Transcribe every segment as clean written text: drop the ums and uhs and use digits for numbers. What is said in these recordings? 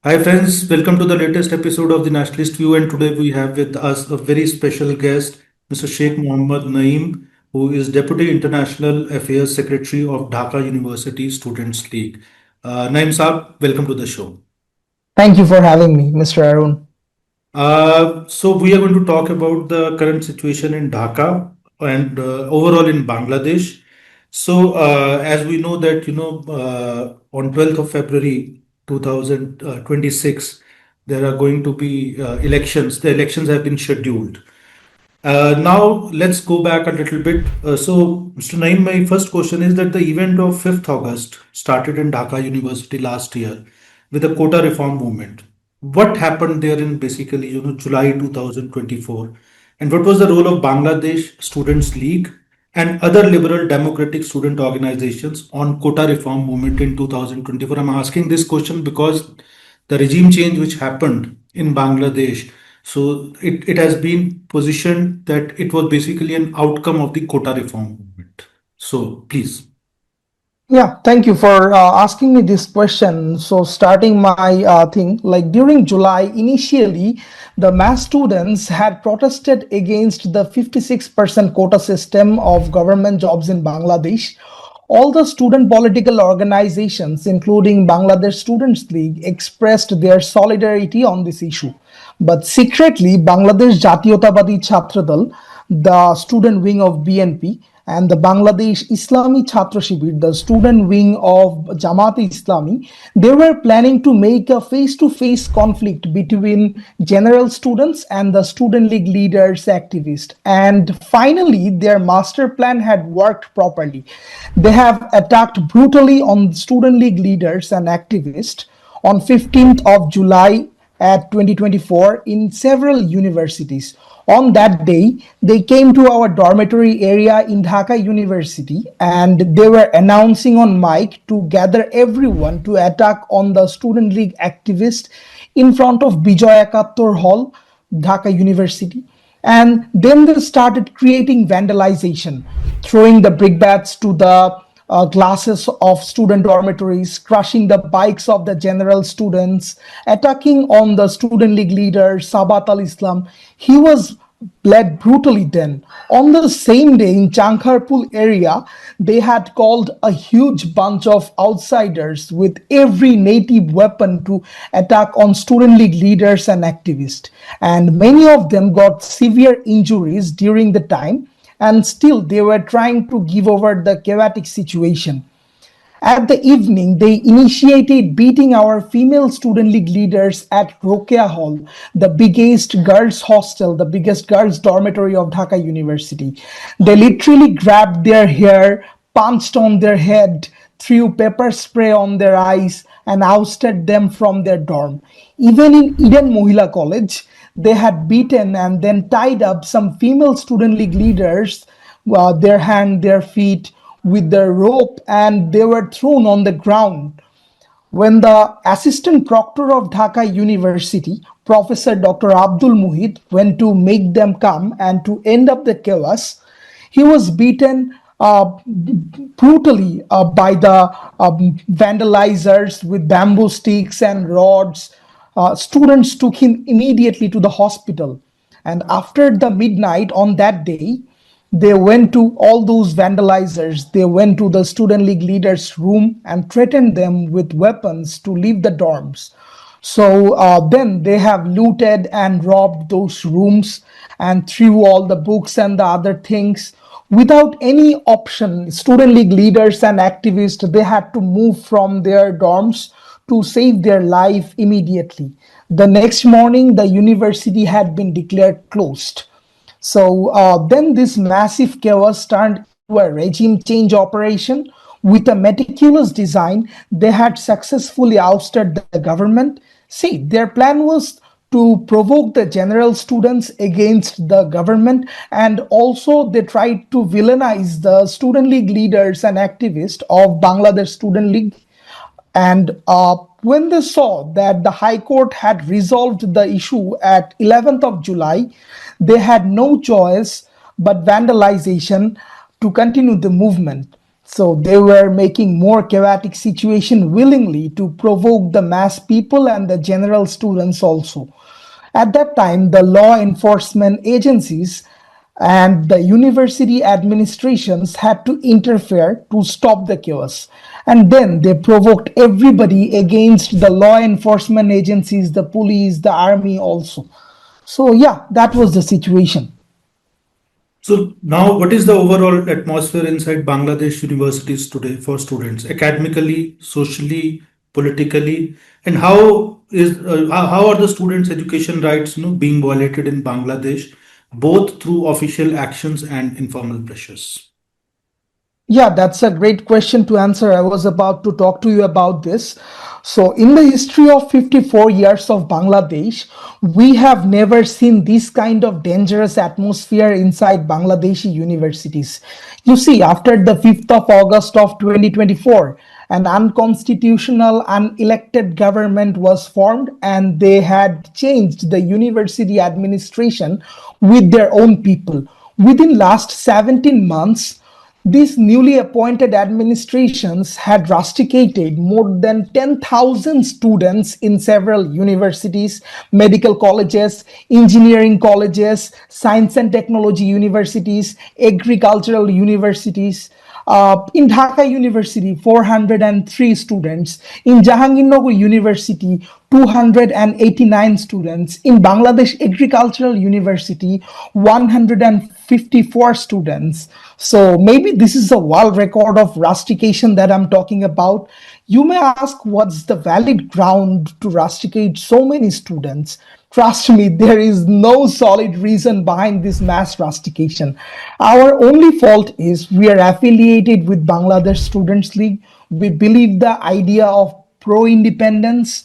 Hi friends, welcome to the latest episode of the Nationalist View, and today we have with us a very special guest, Mr. Sheikh Mohammad Nayem, who is Deputy International Affairs Secretary of Dhaka University Students League. Naeem Saab, welcome to the show. Thank you for having me, Mr. Arun. So we are going to talk about the current situation in Dhaka and overall in Bangladesh. So as we know that on 12th of February 2026 there are going to be elections. The elections have been scheduled. Now let's go back a little bit. So Mr. Naeem, my first question is that the event of 5th August started in Dhaka University last year with the quota reform movement. What happened there in basically July 2024, and what was the role of Bangladesh Students League and other liberal democratic student organizations on quota reform movement in 2024? I'm asking this question because the regime change which happened in Bangladesh, so it has been positioned that it was basically an outcome of the quota reform movement. So please. Yeah, thank you for asking me this question. So, starting my thing, like during July, initially, the mass students had protested against the 56% quota system of government jobs in Bangladesh. All the student political organizations, including Bangladesh Students League, expressed their solidarity on this issue. But secretly, Bangladesh Jatiyotawadi Chhatra Dal, the student wing of BNP, and the Bangladesh Islami Chhatra Shibir, the student wing of Jamaat-e-Islami, they were planning to make a face-to-face conflict between general students and the student league leaders, activists. And finally, their master plan had worked properly. They have attacked brutally on student league leaders and activists on 15th of July at 2024 in several universities. On that day, they came to our dormitory area in Dhaka University and they were announcing on mic to gather everyone to attack on the student league activists in front of Bijoy Ekattor Hall, Dhaka University. And then they started creating vandalization, throwing the brickbats to the glasses of student dormitories, crushing the bikes of the general students, attacking on the student league leader, Sabat al Islam. He was bled brutally then. On the same day in Chankharpul area, they had called a huge bunch of outsiders with every native weapon to attack on student league leaders and activists. And many of them got severe injuries during the time, and still they were trying to give over the chaotic situation. At the evening, they initiated beating our female student league leaders at Rokeya Hall, the biggest girls' hostel, the biggest girls' dormitory of Dhaka University. They literally grabbed their hair, punched on their head, threw pepper spray on their eyes, and ousted them from their dorm. Even in Eden Mohila College, they had beaten and then tied up some female student league leaders, their hand, their feet, with the rope, and they were thrown on the ground. When the assistant proctor of Dhaka University, Professor Dr. Abdul Muhit, went to make them come and to end up the chaos, he was beaten brutally by the vandalizers with bamboo sticks and rods. Students took him immediately to the hospital. And after the midnight on that day, they went to all those vandalizers. They went to the student league leaders' room and threatened them with weapons to leave the dorms. So then they have looted and robbed those rooms and threw all the books and the other things. Without any option, student league leaders and activists, they had to move from their dorms to save their life immediately. The next morning, the university had been declared closed. So then this massive chaos turned into a regime change operation. With a meticulous design, they had successfully ousted the government. See, their plan was to provoke the general students against the government, and also they tried to villainize the student league leaders and activists of Bangladesh Student League. And when they saw that the High Court had resolved the issue at 11th of July, they had no choice but vandalization, to continue the movement. So they were making more chaotic situation willingly to provoke the mass people and the general students also. At that time, the law enforcement agencies and the university administrations had to interfere to stop the chaos. And then they provoked everybody against the law enforcement agencies, the police, the army also. So, yeah, that was the situation. So now, what is the overall atmosphere inside Bangladesh universities today for students, academically, socially, politically, and how are the students' education rights, being violated in Bangladesh, both through official actions and informal pressures? Yeah, that's a great question to answer. I was about to talk to you about this. So, in the history of 54 years of Bangladesh, we have never seen this kind of dangerous atmosphere inside Bangladeshi universities. You see, after the 5th of August of 2024, an unconstitutional, unelected government was formed and they had changed the university administration with their own people. Within last 17 months, these newly appointed administrations had rusticated more than 10,000 students in several universities, medical colleges, engineering colleges, science and technology universities, agricultural universities. In Dhaka University, 403 students. In Jahangirnagar University, 289 students. In Bangladesh Agricultural University, 154 students. So maybe this is a world record of rustication that I'm talking about. You may ask what's the valid ground to rusticate so many students. Trust me, there is no solid reason behind this mass rustication. Our only fault is we are affiliated with Bangladesh Students League. We believe the idea of pro independence.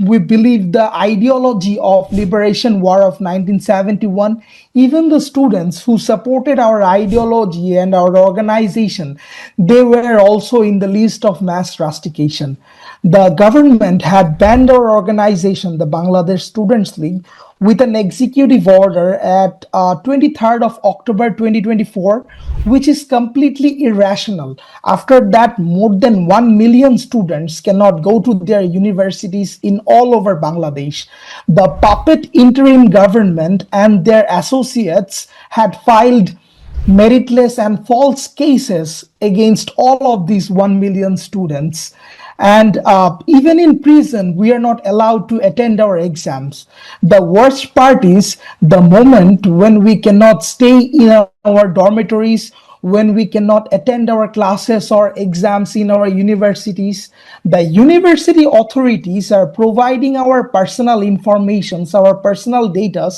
We believe the ideology of liberation war of 1971. Even the students who supported our ideology and our organization, they were also in the list of mass rustication. The government had banned our organization, the Bangladesh Students League, with an executive order at 23rd of October 2024, which is completely irrational. After that, more than 1 million students cannot go to their universities in all over Bangladesh. The puppet interim government and their associates had filed meritless and false cases against all of these 1 million students. And even in prison, we are not allowed to attend our exams. The worst part is the moment when we cannot stay in our dormitories, when we cannot attend our classes or exams in our universities. The university authorities are providing our personal informations, our personal data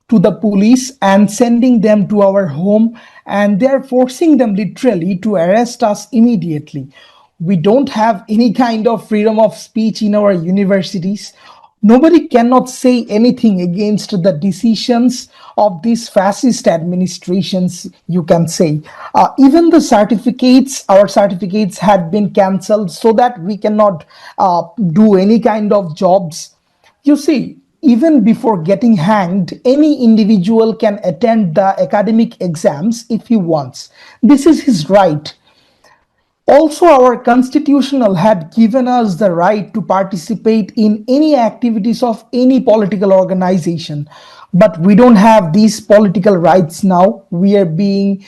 to the police and sending them to our home, and they're forcing them literally to arrest us immediately. We don't have any kind of freedom of speech in our universities. Nobody cannot say anything against the decisions of these fascist administrations, you can say. Even the certificates, our certificates had been cancelled so that we cannot do any kind of jobs. You see, even before getting hanged, any individual can attend the academic exams if he wants. This is his right. Also, our constitutional had given us the right to participate in any activities of any political organization. But we don't have these political rights now. We are being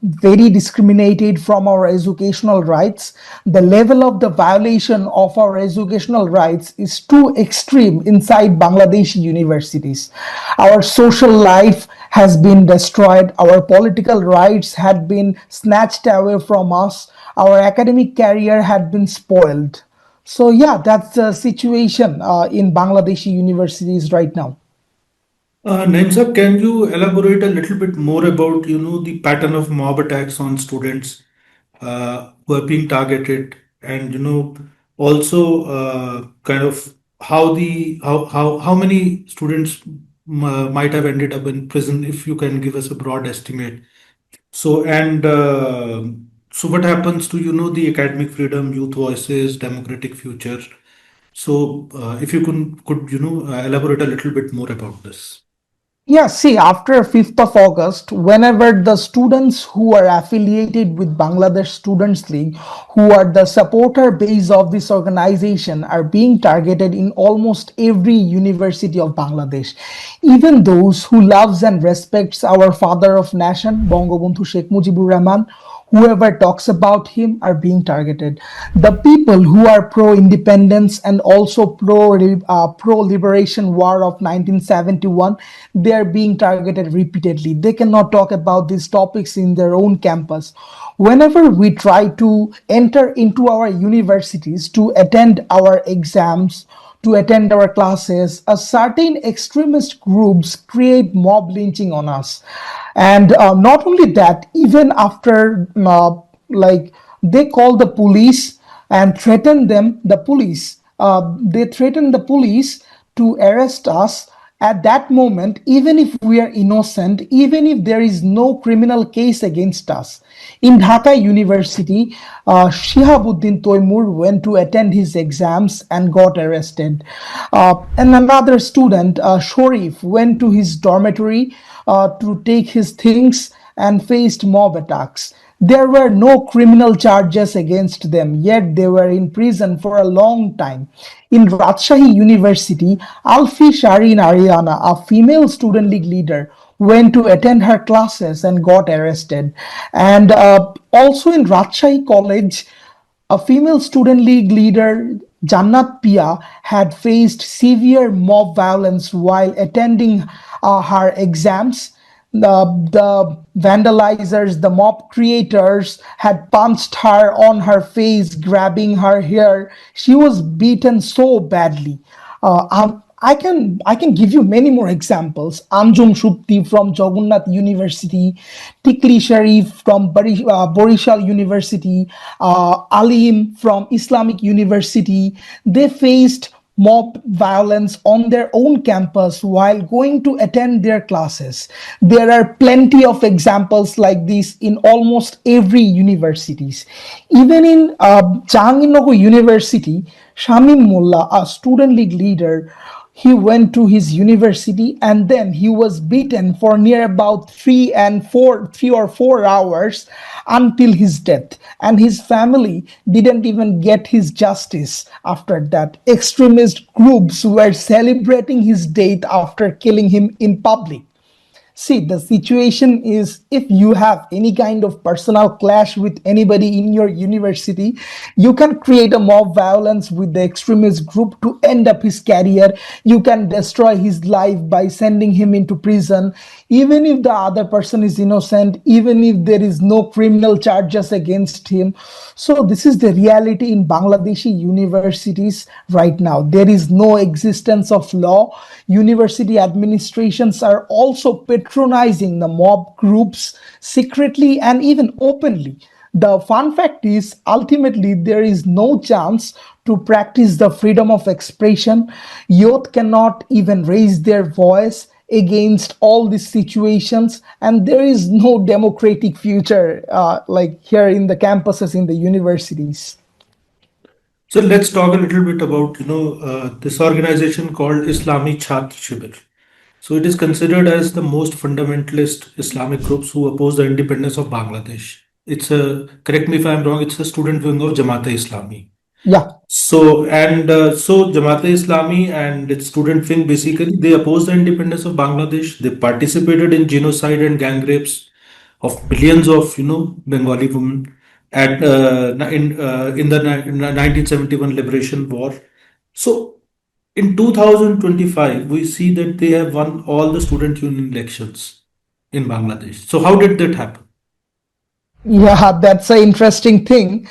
very discriminated from our educational rights. The level of the violation of our educational rights is too extreme inside Bangladeshi universities. Our social life has been destroyed. Our political rights had been snatched away from us. Our academic career had been spoiled. So yeah, that's the situation in Bangladeshi universities right now. Naim sir, can you elaborate a little bit more about, the pattern of mob attacks on students who are being targeted, and also kind of how many students might have ended up in prison, if you can give us a broad estimate. So and so what happens to the academic freedom, youth voices, democratic future? So if you could elaborate a little bit more about this. Yeah, see, after 5th of August, whenever the students who are affiliated with Bangladesh Students League, who are the supporter base of this organization, are being targeted in almost every university of Bangladesh. Even those who loves and respects our father of nation, Bangabandhu Sheikh Mujibur Rahman, whoever talks about him are being targeted. The people who are pro independence and also pro liberation war of 1971, they are being targeted repeatedly. They cannot talk about these topics in their own campus. Whenever we try to enter into our universities to attend our exams, to attend our classes, a certain extremist groups create mob lynching on us. And not only that, even after like they call the police and threaten them, the police, they threaten the police to arrest us at that moment, even if we are innocent, even if there is no criminal case against us. In Dhaka University, Shihabuddin Toimur went to attend his exams and got arrested. And another student, Sharif, went to his dormitory to take his things and faced mob attacks. There were no criminal charges against them, yet they were in prison for a long time. In Rajshahi University, Alfi Sharin Ariana, a female student league leader, went to attend her classes and got arrested. And also in Rajshahi College, a female student league leader, Jannat Pia, had faced severe mob violence while attending her exams. The vandalizers, the mob creators, had punched her on her face, grabbing her hair. She was beaten so badly. I can give you many more examples. Anjum Shupti from Jagannath University, Tikli Sharif from Borishal University, Alim from Islamic University. They faced mob violence on their own campus while going to attend their classes. There are plenty of examples like this in almost every universities. Even in Jahangirnagar University, Shamim Mullah, a student league leader, he went to his university and then he was beaten for near about 3 or 4 hours until his death, and his family didn't even get his justice. After that, extremist groups were celebrating his death after killing him in public. See, the situation is, if you have any kind of personal clash with anybody in your university, you can create a mob violence with the extremist group to end up his career. You can destroy his life by sending him into prison, even if the other person is innocent, even if there is no criminal charges against him. So, this is the reality in Bangladeshi universities right now. There is no existence of law. University administrations are also patronizing the mob groups secretly and even openly. The fun fact is, ultimately, there is no chance to practice the freedom of expression. Youth cannot even raise their voice against all these situations, and there is no democratic future like here in the campuses in the universities. So let's talk a little bit about this organization called Islami Chhatr Shibir. So it is considered as the most fundamentalist Islamic groups who oppose the independence of Bangladesh. It's a, correct me if I'm wrong, it's a student wing of Jamaat-e-Islami. Yeah. So Jamaat-e-Islami and its student wing, basically they oppose the independence of Bangladesh. They participated in genocide and gang rapes of millions of Bengali women at in the 1971 Liberation War. So in 2025, we see that they have won all the student union elections in Bangladesh. So how did that happen? Yeah, that's an interesting thing.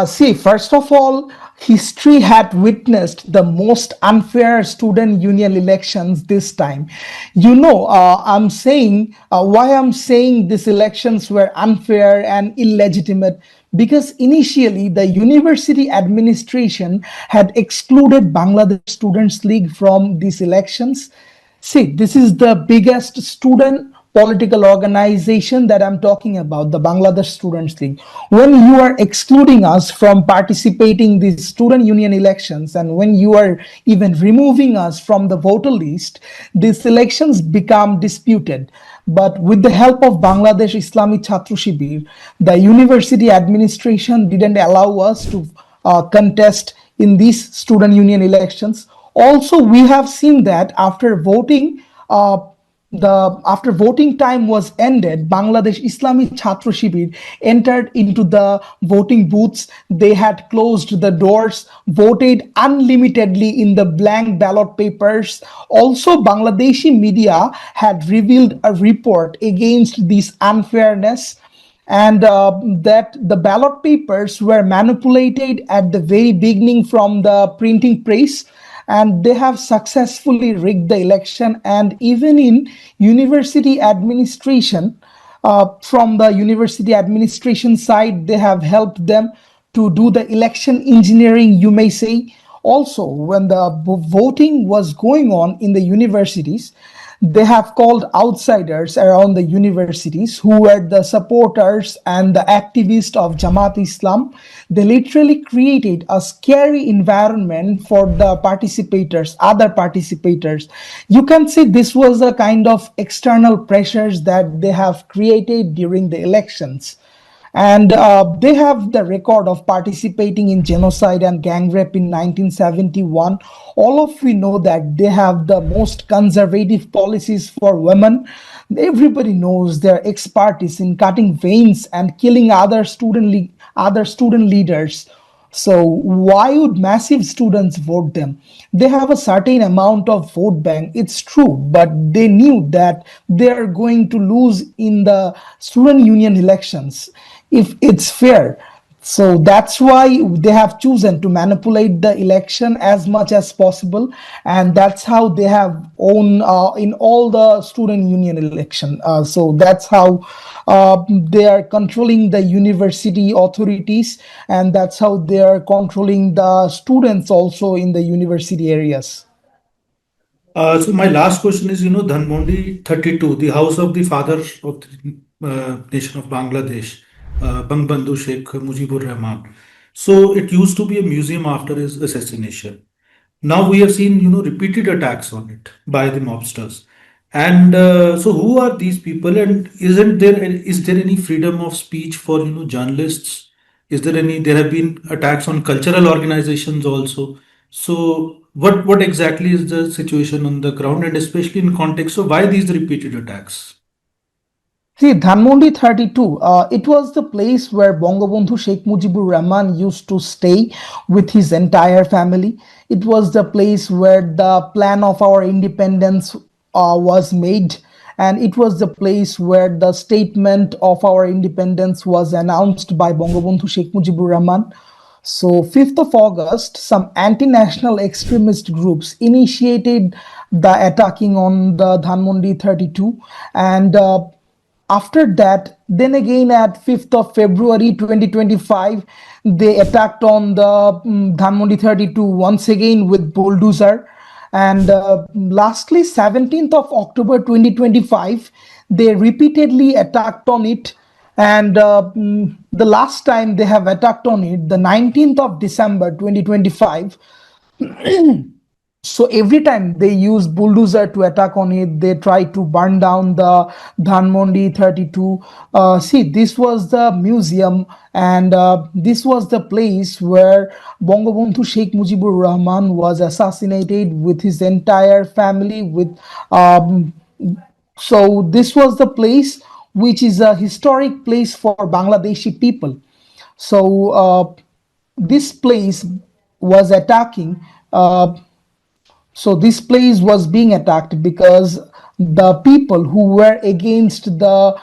See, first of all, history had witnessed the most unfair student union elections this time. I'm saying why I'm saying these elections were unfair and illegitimate, because initially the university administration had excluded Bangladesh Students League from these elections. See, this is the biggest student political organization that I'm talking about, the Bangladesh Students League, when you are excluding us from participating in these student union elections, and when you are even removing us from the voter list, these elections become disputed. But with the help of Bangladesh Islami Chhatra Shibir, the university administration didn't allow us to contest in these student union elections. Also, we have seen that uh, after voting time was ended, Bangladesh Islami Chhatra Shibir entered into the voting booths. They had closed the doors, voted unlimitedly in the blank ballot papers. Also, Bangladeshi media had revealed a report against this unfairness, and that the ballot papers were manipulated at the very beginning from the printing press, and they have successfully rigged the election. And even in university administration, from the university administration side, they have helped them to do the election engineering, you may say. Also, when the voting was going on in the universities, they have called outsiders around the universities who were the supporters and the activists of Jamaat Islam. They literally created a scary environment for the participators, other participators. You can see this was a kind of external pressures that they have created during the elections. And they have the record of participating in genocide and gang rape in 1971. All of we know that they have the most conservative policies for women. Everybody knows their expertise in cutting veins and killing other student leaders. So why would massive students vote them? They have a certain amount of vote bank, it's true, but they knew that they are going to lose in the student union elections if it's fair. So that's why they have chosen to manipulate the election as much as possible, and that's how they have own in all the student union election. So that's how they are controlling the university authorities, and that's how they are controlling the students also in the university areas. So my last question is, Dhanmondi 32, the house of the father of the nation of Bangladesh, Bangbandhu Sheikh Mujibur Rahman. So it used to be a museum after his assassination. Now we have seen, repeated attacks on it by the mobsters. And so who are these people? And is there any freedom of speech for, journalists? Is there any, there have been attacks on cultural organizations also. So what exactly is the situation on the ground, and especially in context of why these repeated attacks? See, Dhanmondi 32, it was the place where Bangabandhu Sheikh Mujibur Rahman used to stay with his entire family. It was the place where the plan of our independence was made, and it was the place where the statement of our independence was announced by Bangabandhu Sheikh Mujibur Rahman. So, 5th of August, some anti national extremist groups initiated the attacking on the Dhanmondi 32, and after that, then again at 5th of February 2025, they attacked on the Dhanmondi 32 once again with bulldozer. And lastly, 17th of October 2025, they repeatedly attacked on it. And the last time they have attacked on it, the 19th of December 2025. So every time they use bulldozer to attack on it, they try to burn down the Dhanmondi 32. See, this was the museum, and this was the place where Bangabandhu Sheikh Mujibur Rahman was assassinated with his entire family. Um, so this was the place which is a historic place for Bangladeshi people. So this place was attacking. So this place was being attacked because the people who were against our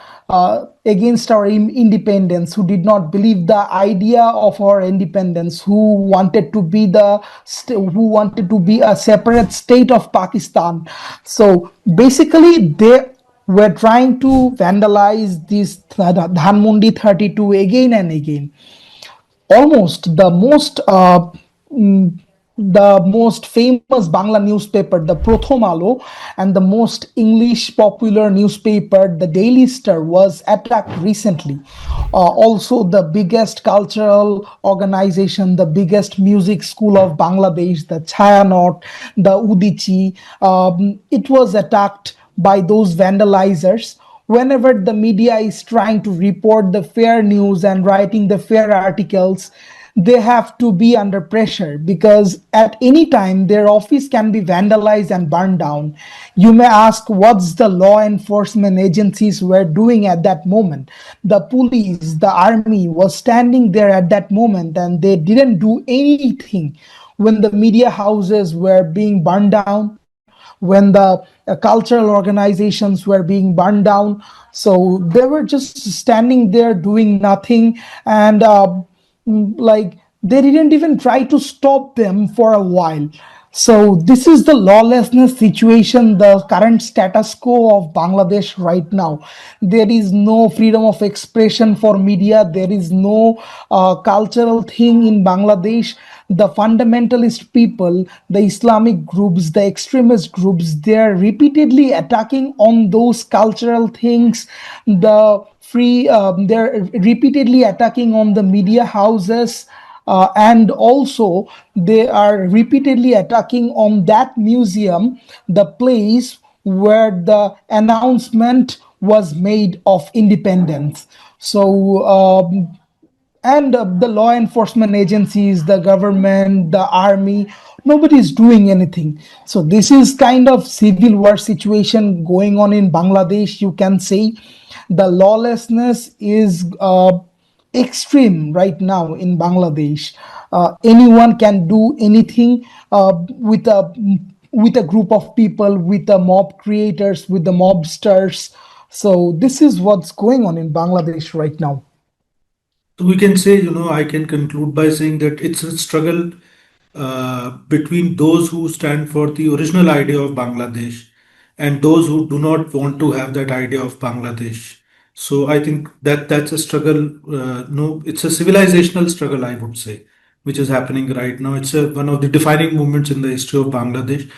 independence, who did not believe the idea of our independence, who wanted to be who wanted to be a separate state of Pakistan. So basically, they were trying to vandalize this Dhanmondi 32 again and again. Almost the most the most famous Bangla newspaper, the Prothom Alo, and the most English popular newspaper, the Daily Star, was attacked recently. Also, the biggest cultural organization, the biggest music school of Bangladesh, the Chayanot, the Udichi, it was attacked by those vandalizers. Whenever the media is trying to report the fair news and writing the fair articles, they have to be under pressure because at any time their office can be vandalized and burned down. You may ask what's the law enforcement agencies were doing at that moment. The police, the army was standing there at that moment and they didn't do anything when the media houses were being burned down, when the cultural organizations were being burned down. So they were just standing there doing nothing, and like they didn't even try to stop them for a while. So this is the lawlessness situation, the current status quo of Bangladesh right now. There is no freedom of expression for media. There is no cultural thing in Bangladesh. The fundamentalist people, the Islamic groups, the extremist groups, they are repeatedly attacking on those cultural things. They're repeatedly attacking on the media houses, and also they are repeatedly attacking on that museum, the place where the announcement was made of independence. So and the law enforcement agencies, the government, the army, nobody is doing anything. So this is kind of civil war situation going on in Bangladesh, you can say. The lawlessness is extreme right now in Bangladesh. Anyone can do anything with a group of people, with the mob creators, with the mobsters. So this is what's going on in Bangladesh right now. So we can say, I can conclude by saying that it's a struggle between those who stand for the original idea of Bangladesh and those who do not want to have that idea of Bangladesh. So I think that that's a struggle. No, it's a civilizational struggle, I would say, which is happening right now. It's one of the defining moments in the history of Bangladesh.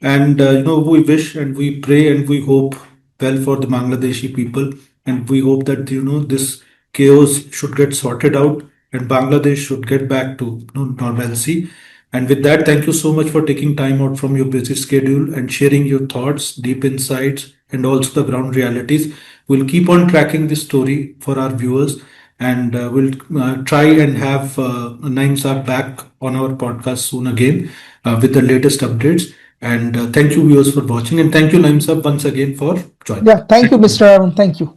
And we wish and we pray and we hope well for the Bangladeshi people, and we hope that this chaos should get sorted out and Bangladesh should get back to normalcy. And with that, thank you so much for taking time out from your busy schedule and sharing your thoughts, deep insights, and also the ground realities. We'll keep on tracking this story for our viewers, and we'll try and have Naim Saab back on our podcast soon again with the latest updates. And thank you, viewers, for watching. And thank you, Naim Saab, once again for joining. Yeah, thank you, Mr. Arun. Thank you.